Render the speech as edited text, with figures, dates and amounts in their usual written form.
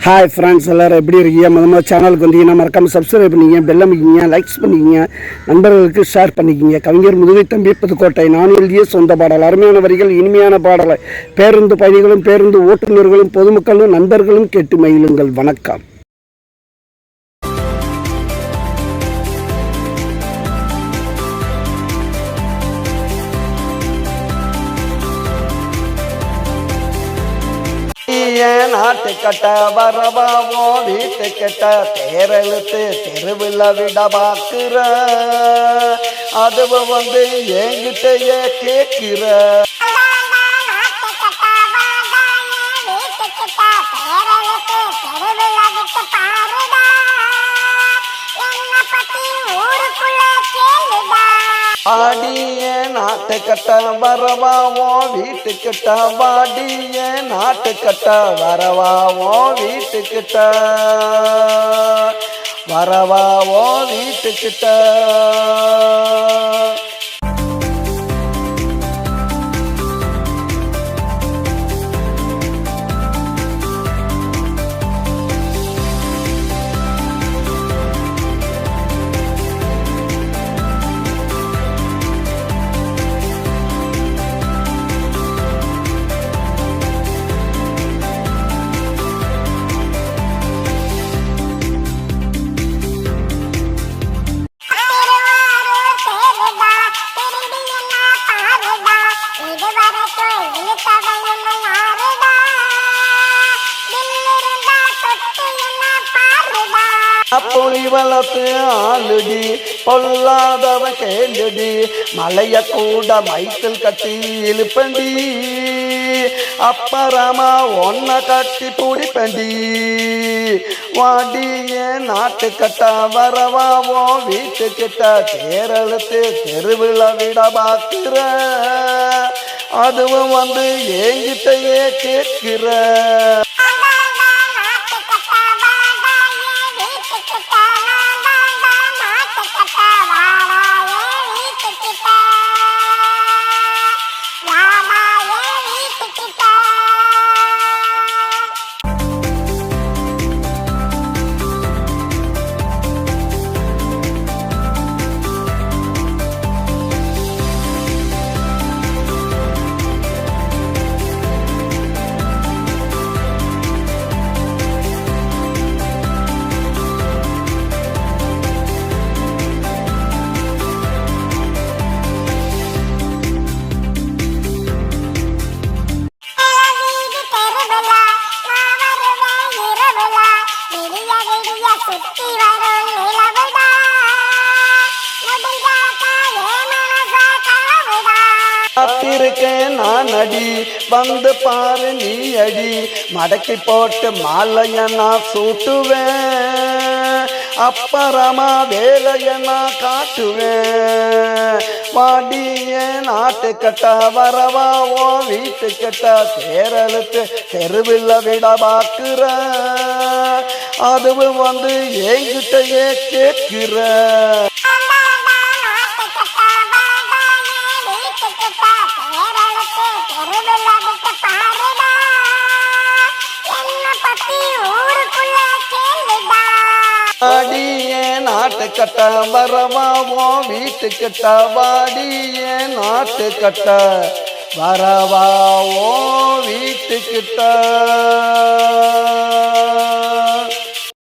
Hi friends, எல்லோரும் எப்படி இருக்கீங்க? முதல்ல சேனலுக்கு வந்தீங்கன்னா மறக்காமல் சப்ஸ்கிரைப் பண்ணிக்கிங்க, பெல் அமைக்கிங்க, லைக்ஸ் பண்ணிக்கிங்க, நண்பர்களுக்கு ஷேர் பண்ணிக்கிங்க. கவிஞர் முதுகை தம்பி புதுக்கோட்டை. நான் எழுதிய சொந்த பாடல். அருமையான வரிகள், இனிமையான பாடலை பேருந்து பயணிகளும் பேருந்து ஓட்டுநர்களும் பொதுமக்களும் நண்பர்களும் கேட்டு மகிழுங்கள். வணக்கம். நாட்டு கட்ட வரவாவோ வீட்டு கட்ட தேரெழுத்து தெருவில் விட பாக்குற அதுவும் என்கிட்டயே கேட்கிற ஆடிய நாட்டு கட்ட வரவாவோ வீட்டுக்கிட்ட வாடிய நாட்டு கட்ட வரவாவோ வீட்டுக்கிட்ட வரவாவோ வீட்டுக்கிட்ட. புலி வளர்த்து ஆளுடி பொல்லாதவ கேளுடி மலைய கூட மைத்தில் கட்டி இழுப்பண்டி அப்புறமா ஒன்ன கட்டி பிடிப்பண்டி வாடிய நாட்டு கட்ட வரவாவோ வீட்டுக்கிட்ட தேரெழுத்து தெருவில் விட பாக்குற அதுவும் என்கிட்டயே கேட்கிற. காத்திருக்கேன் நான் அடி வந்து பாரு நீ அடி மடக்கி போட்டு மாலைய நான் சூட்டுவேன் அப்புறமா வேலைய நான் காட்டுவேன். வாடிய நாட்டு கட்ட வரவாவோ வீட்டு கட்ட தேரெழுத்து தெருவில் விட பாக்குற அதுவும் என்கிட்டயே கேட்கிற. வாடிய நாட்டு கட்ட வரவாவோ வீட்டுக்கிட்ட வாடிய நாட்டு கட்ட வரவாவோ வீட்டுக்கிட்ட.